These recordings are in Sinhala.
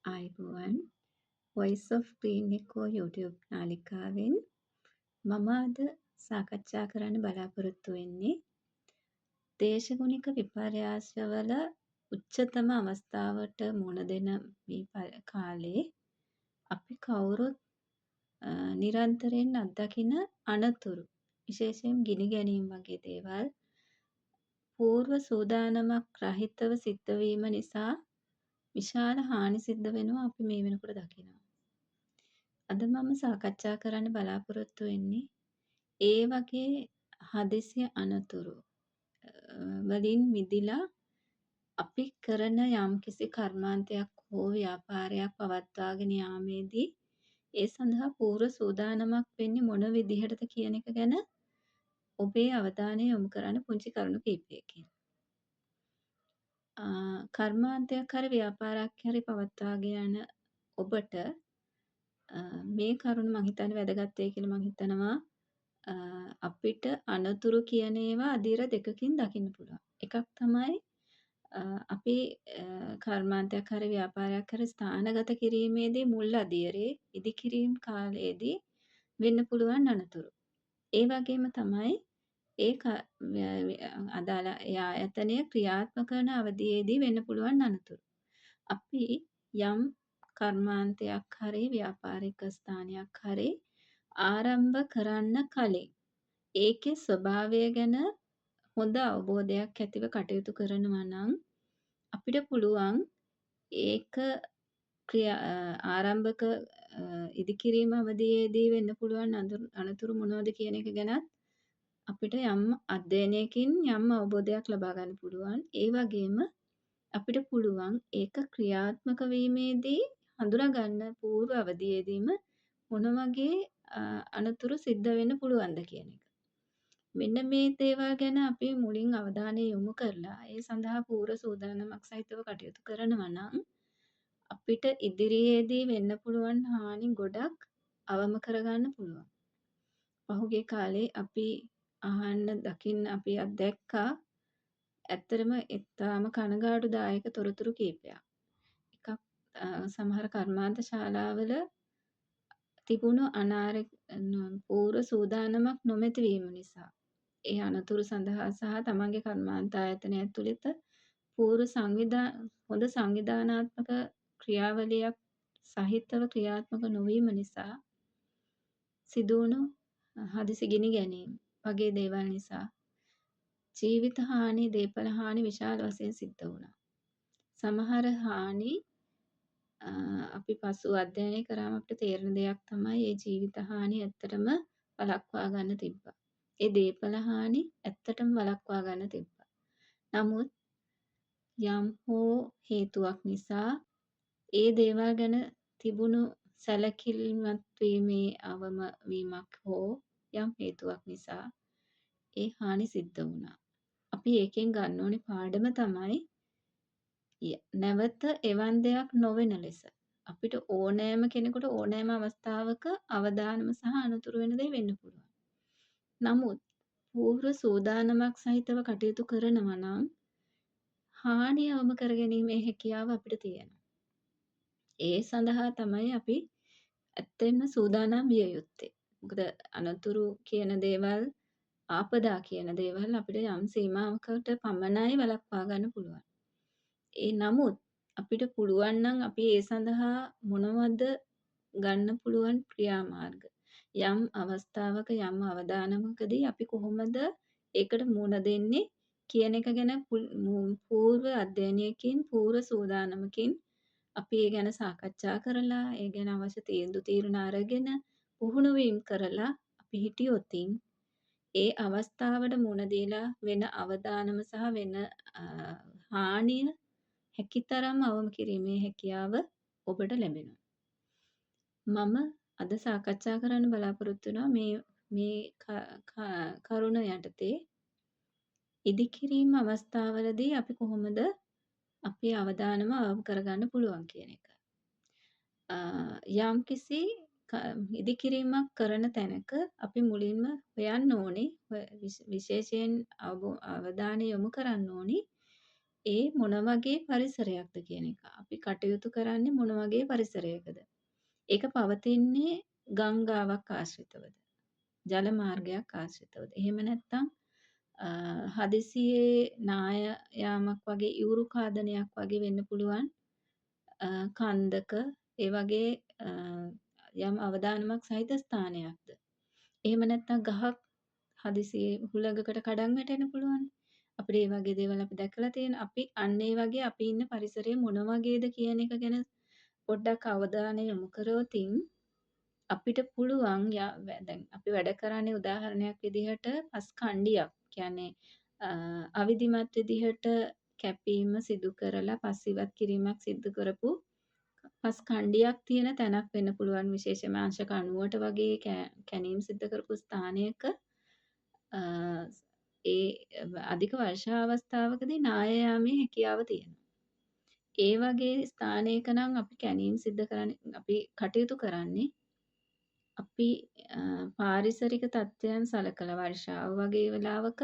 ආයුබෝවන් Voice of Clinical YouTube නාලිකාවෙන් මම අද සාකච්ඡා කරන්න බලාපොරොත්තු වෙන්නේ දේශගුණික විපර්යාසවල උච්චතම අවස්ථාවට මුහුණ දෙන මේ කාලේ අපි කවුරුත් නිරන්තරයෙන් අත්දකින අනතුරු විශේෂයෙන් ගිනි ගැනීම් වගේ දේවල් పూర్ව සූදානමක් රහිතව සිද්ධ වීම නිසා විශාල හානි සිද්ධ වෙනවා අපි මේ වෙනකොට දකිනවා. අද මම සාකච්ඡා කරන්න බලාපොරොත්තු වෙන්නේ ඒ වගේ හදිසි අනතුරු වලින් මිදිලා අපි කරන යම්කිසි කර්මාන්තයක් හෝ ව්‍යාපාරයක් පවත්වාගෙන යාමේදී ඒ සඳහා පූර්ව සූදානමක් වෙන්නේ මොන විදිහටද කියන එක ගැන ඔබේ අවධානය යොමු කරන්න පුංචි කරුණු කිහිපයකින්. කර්මාන්තයක් හරි ව්‍යාපාරයක් හරි පවත්වාගෙන යන ඔබට මේ කරුණ මං හිතන්නේ වැදගත් වෙයි කියලා මං හිතනවා. අපිට අනතුරු කියන ඒවා අදියර දෙකකින් දකින්න පුළුවන්. එකක් තමයි අපි කර්මාන්තයක් හරි ව්‍යාපාරයක් හරි ස්ථානගත කිරීමේදී මුල් අදියරේ ඉදිකිරීම් කාලයේදී වෙන්න පුළුවන් අනතුරු. ඒ වගේම තමයි ඒ අදාළ ආයතනය ක්‍රියාත්මක කරන අවධියේදී වෙන්න පුළුවන් අනතුරු. අපි යම් කර්මාන්තයක් හරි ව්‍යාපාරික ස්ථානයක් හරි ආරම්භ කරන්න කලින් ඒකේ ස්වභාවය ගැන හොඳ අවබෝධයක් ඇතිව කටයුතු කරනවා නම් අපිට පුළුවන් ඒක ආරම්භක ඉදිකිරීම අවධියේදී වෙන්න පුළුවන් අනතුරු මොනවද කියන එක ගැනත් අපිට යම් අධ්‍යයනයකින් යම් අවබෝධයක් ලබා ගන්න පුළුවන්. ඒ වගේම අපිට පුළුවන් ඒක ක්‍රියාත්මක වීමේදී හඳුනා ගන්න పూర్ව අවධියේදීම මොන වගේ අනතුරු සිද්ධ වෙන්න පුළුවන්ද කියන එක. මෙන්න මේ දේවල් ගැන අපි මුලින් අවධානය යොමු කරලා ඒ සඳහා පූර්ව සූදානමක් සහිතව කටයුතු කරනවා නම් අපිට ඉදිරියේදී වෙන්න පුළුවන් හානි ගොඩක් අවම කරගන්න පුළුවන්. පහුගිය කාලේ අපි අහන්න දකින්න අපි අත්දැක්කා ඇත්තටම ඉතාම කනගාටුදායක තොරතුරු කීපයක්. එකක් සමහර කර්මාන්ත ශාලාවල තිබුණු පූර්ව සූදානමක් නොමැති වීම නිසා ඒ අනතුරු සඳහා සහ තමන්ගේ කර්මාන්ත ආයතනය ඇතුළත හොඳ සංවිධානාත්මක ක්‍රියාවලියක් සහිතව ක්‍රියාත්මක නොවීම නිසා සිදුවුණු හදිසි ගිනි ගැනීම් වගේ දේවල් නිසා ජීවිත හානි, දේපල හානි විශාල වශයෙන් සිද්ධ වුණා. සමහර හානි අපි පසු අධ්‍යයනය කරාම අපිට තේරෙන දෙයක් තමයි ඒ ජීවිත හානි ඇත්තටම වළක්වා ගන්න තිබ්බා. ඒ දේපල හානි ඇත්තටම වළක්වා ගන්න තිබ්බා. නමුත් යම් හෝ හේතුවක් නිසා ඒ දේවල් ගැන තිබුණු සැලකිලිමත් වීමේ අවම වීමක් හෝ යම් හේතුවක් නිසා ඒ හානි සිද්ධ වුණා. අපි ඒකෙන් ගන්න ඕනේ පාඩම තමයි නැවත එවන් දෙයක් නොවන ලෙස අපිට ඕනෑම කෙනෙකුට ඕනෑම අවස්ථාවක අවදානම සහ අනතුරු වෙන දේ වෙන්න පුළුවන්. නමුත් පූර්ව සූදානමක් සහිතව කටයුතු කරනවා නම් හානිය අවම කරගැනීමේ හැකියාව අපිට තියෙනවා. ඒ සඳහා තමයි අපි ඇත්තෙන්ම සූදානම් විය යුත්තේ. මොකද අනතුරු කියන දේවල්, ආපදා කියන දේවල් අපිට යම් සීමාවකට පමණයි වළක්වා ගන්න පුළුවන්. නමුත් අපිට පුළුවන් නම් අපි ඒ සඳහා මොනවද ගන්න පුළුවන් ක්‍රියාමාර්ග. යම් අවස්ථාවක යම් අවදානමකදී අපි කොහොමද ඒකට මුහුණ දෙන්නේ කියන එක ගැන పూర్ව අධ්‍යයනයකින් పూర్ව සූදානමකින් අපි ඒ ගැන සාකච්ඡා කරලා ඒ ගැන අවශ්‍ය තීරණ අරගෙන පුහුණු වීම කරලා අපි හිටියොතින් ඒ අවස්ථාවට මුහුණ දීලා වෙන අවදානම සහ වෙන හානිය හැකිතරම් අවම කිරීමේ හැකියාව ඔබට ලැබෙනවා. මම අද සාකච්ඡා කරන්න බලාපොරොත්තු වෙනවා මේ කරුණ යටතේ ඉදිකිරීම අවස්ථාවලදී අපි කොහොමද අපේ අවදානම අවම කරගන්න පුළුවන් කියන එක. යම්කිසි ඉදිකිරීමක් කරන තැනක අපි මුලින්ම හොයන්න ඕනේ විශේෂයෙන් අවධානය යොමු කරන්න ඕනි ඒ මොන වගේ පරිසරයක්ද කියන එක. අපි කටයුතු කරන්නේ මොන වගේ පරිසරයකද? ඒක පවතින්නේ ගංගාවක් ආශ්‍රිතවද? ජල මාර්ගයක් ආශ්‍රිතවද? එහෙම නැත්නම් හදිසියේ නාය යාමක් වගේ ඉවුරු කාදනයක් වගේ වෙන්න පුළුවන් කන්දක ඒ වගේ යම් අවදානමක් සහිත ස්ථානයක්ද? එහෙම නැත්නම් ගහක් හදිසියේ හුලඟකට කඩන් වැටෙන්න පුළුවන්. අපිට ඒ වගේ දේවල් අපි දැකලා තියෙන. අපි අන්න ඒ වගේ අපි ඉන්න පරිසරය මොන වගේද කියන එක ගැන පොඩ්ඩක් අවධානය යොමු කරොතින් අපිට පුළුවන් දැන් අපි වැඩ කරන්නේ උදාහරණයක් විදිහට පස් කණ්ඩියක්. කියන්නේ අවිධිමත් විදිහට කැපීම සිදු කරලා පස් ඉවත් කිරීමක් සිදු කරපු පස් කණ්ඩියක් තියෙන තැනක් වෙන්න පුළුවන්. විශේෂයෙන්ම අංශක 90ට වගේ කැණීම් සිදු කරපු ස්ථානයක ඒ අධික වර්ෂා අවස්ථාවකදී නාය යාමේ හැකියාව තියෙනවා. ඒ වගේ ස්ථානයක නම් අපි කැණීම් සිද්ධ කරන්නේ අපි කටයුතු කරන්නේ අපි පාරිසරික තත්ත්වයන් සලකලා වර්ෂාව වගේ වෙලාවක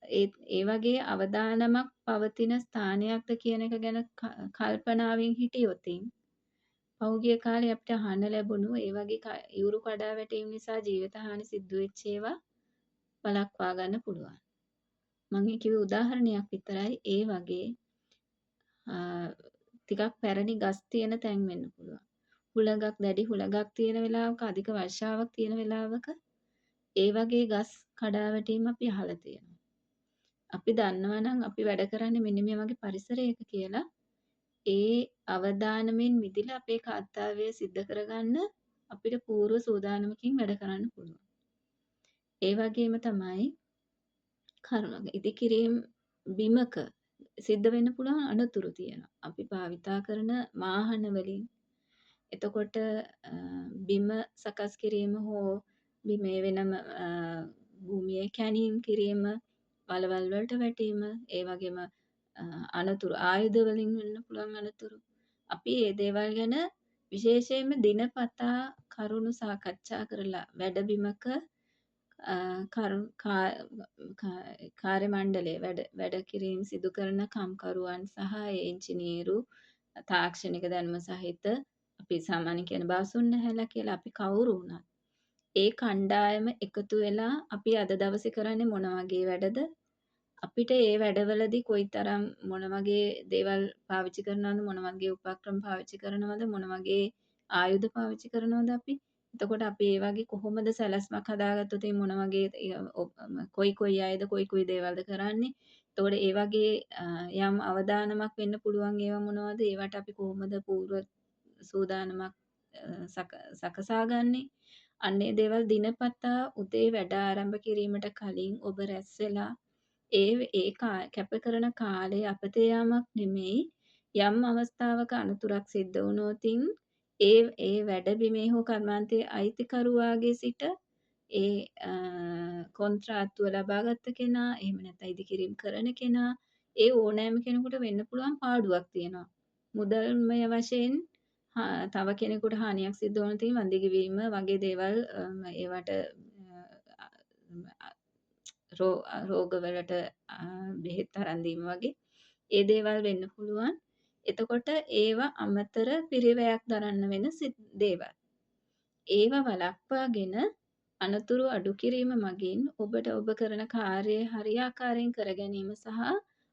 ඒ වගේ අවදානමක් පවතින ස්ථානයක්ද කියන එක ගැන කල්පනාවෙන් හිටියොතින් පහුගිය කාලේ අපිට අහන්න ලැබුණු ඒ වගේ ඉවුරු කඩා වැටීම් නිසා ජීවිත හානි සිද්ධ වෙච්ච ඒවා වළක්වා ගන්න පුළුවන්. මම කිව්වේ උදාහරණයක් විතරයි. ඒ වගේ ටිකක් පැරණි ගස් තියෙන තැන් වෙන්න පුළුවන්. හුළඟක් දැඩි හුළඟක් තියෙන වෙලාවක අධික වර්ෂාවක් තියෙන වෙලාවක ඒ වගේ ගස් කඩා වැටීම් අපි අහලා තියෙනවා. අපි දන්නවා නම් අපි වැඩ කරන්නේ මෙන්න මේ වගේ පරිසරයක කියලා ඒ අවදානමෙන් මිදිලා අපේ කර්තව්‍ය සිද්ධ කරගන්න අපිට පූර්ව සූදානමකින් වැඩ කරන්න පුළුවන්. ඒ වගේම තමයි ඉදිකිරීම් බිමක සිද්ධ වෙන්න පුළුවන් අනතුරු තියෙනවා. අපි භාවිතා කරන වාහන වලින් එතකොට බිම සකස් කිරීම හෝ බිමේ වෙනම භූමියේ කැණීම් කිරීම, වලවල් වලට වැටීම, ඒ වගේම අනතුරු ආයුධ වලින් වෙන්න පුළුවන් අනතුරු. අපි මේ දේවල් ගැන විශේෂයෙන්ම දිනපතා කරුණු සාකච්ඡා කරලා වැඩබිමක කාර්ය මණ්ඩලයේ වැඩ කිරීම සිදු කරන කම්කරුවන් සහ එන්ජිනේරු තාක්ෂණික දැනුම සහිත අපි සාමාන්‍යයෙන් කියන බාසුන් නැහැලා කියලා අපි කවුරු වුණත් ඒ කණ්ඩායම එකතු වෙලා අපි අද දවසේ කරන්නේ මොන වගේ වැඩද අපිට ඒ වැඩවලදී කොයිතරම් මොන වගේ දේවල් පාවිච්චි කරනවද මොන වගේ උපක්‍රම පාවිච්චි කරනවද මොන වගේ ආයුධ පාවිච්චි කරනවද අපි එතකොට අපි ඒ වගේ කොහොමද සැලැස්මක් හදාගත්තොත් මොන වගේ කොයි අයද කොයි දේවල්ද කරන්නේ එතකොට ඒ වගේ යම් අවදානමක් වෙන්න පුළුවන් ඒවා මොනවද ඒවට අපි කොහොමද පූර්ව සූදානමක් සකසාගන්නේ අන්නේ දේවල් දිනපතා උදේ වැඩ ආරම්භ කිරීමට කලින් ඔබ රැස් වෙලා ඒ කැප කරන කාලය අපතේ යාමක් නෙමෙයි යම් අවස්ථාවක අනතුරක් සිද්ධ වුණොතින් ඒ වැඩබිමේ හෝ කර්මාන්තයේ අයිතිකරුවාගේ සිට ඒ කොන්ත්‍රාත්තුව ලබාගත්ත කෙනා එහෙම නැත්නම් ඉදිකිරීම කරන කෙනා ඒ ඕනෑම කෙනෙකුට වෙන්න පුළුවන් පාඩුවක් තියෙනවා. මුදල්මය වශයෙන් තව කෙනෙකුට හානියක් සිද්ධ වුණොත් වන්දි ගෙවීම වගේ දේවල් ඒවට රෝගවලට බෙහෙත් අරන් දීම වගේ ඒ දේවල් වෙන්න පුළුවන්. එතකොට ඒවා අමතර පිරිවැයක් දරන්න වෙන දේවල්. ඒවා වළක්වාගෙන අනතුරු අඩු කිරීම මගින් ඔබට ඔබ කරන කාර්යය හරියාකාරයෙන් කර ගැනීම සහ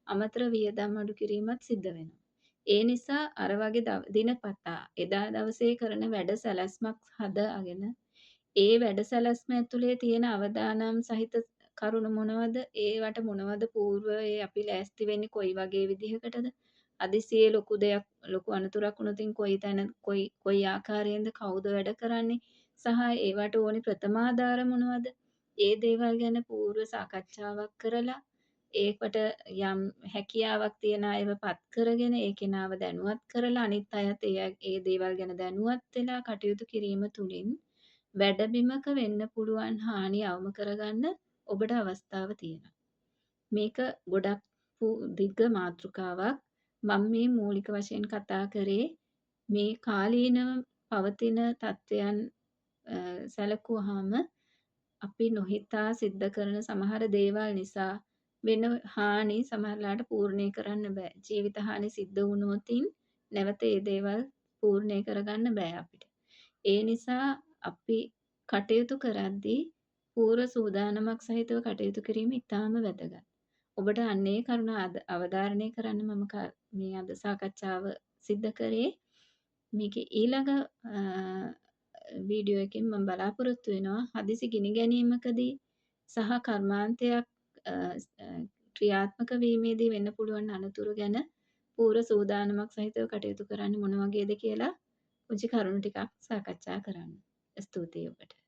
අමතර වියදම් අඩු කිරීමත් සිද්ධ වෙනවා. ඒ නිසා අර වගේ දිනපතා එදා දවසේ කරන වැඩ සැලැස්මක් හදාගෙන ඒ වැඩ සැලැස්ම ඇතුලේ තියෙන අවදානම් සහිත කරුණු මොනවද? ඒවට මොනවද పూర్වයේ අපි ලෑස්ති වෙන්නේ කොයි වගේ විදිහකටද? හදිසියේ ලොකු අනතුරක් වුණොතින් කොයි ආකාරයෙන්ද කවුද වැඩ කරන්නේ? සහ ඒවට ඕනි ප්‍රථමාධාර මොනවද? ඒ දේවල් ගැන పూర్ව සාකච්ඡාවක් කරලා ඒකට යම් හැකියාවක් තියන අයව පත් කරගෙන ඒ කෙනාව දැනුවත් කරලා අනිත් අයත් ඒ දේවල් ගැන දැනුවත් වෙලා කටයුතු කිරීම තුළින් වැඩබිමක වෙන්න පුළුවන් හානිය අවම කරගන්න ඔබට අවස්ථාව තියෙනවා. මේක ගොඩක් දිග්ග මාතෘකාවක්. මම මේ මූලික වශයෙන් කතා කරේ මේ කාලීනව පවතින තත්ත්වයන් සැලකුවාම අපි නොහිතා සිද්ධ කරන සමහර දේවල් නිසා වෙන හානි සමහරලාට පූර්ණේ කරන්න බෑ. ජීවිත හානි සිද්ධ වුණොතින් නැවත ඒ දේවල් පූර්ණේ කරගන්න බෑ අපිට. ඒ නිසා අපි කටයුතු කරද්දී පූර්ව සූදානමක් සහිතව කටයුතු කිරීම ඉතාම වැදගත්. ඔබට අන්නේ කරුණ අවධාරණය කරන්න මම මේ අද සාකච්ඡාව සිද්ධ කරේ. මේකේ ඊළඟ වීඩියෝ එකෙන් මම බලාපොරොත්තු වෙනවා හදිසි ගිනි ගැනීමකදී සහ කර්මාන්තයක් ක්‍රියාත්මක වීමේදී වෙන්න පුළුවන් අනතුරු ගැන පූර්ව සූදානමක් සහිතව කටයුතු කරන්න මොන වගේද කියලා පුංචි කරුණු ටිකක් සාකච්ඡා කරන්න. ස්තුතියි ඔබට.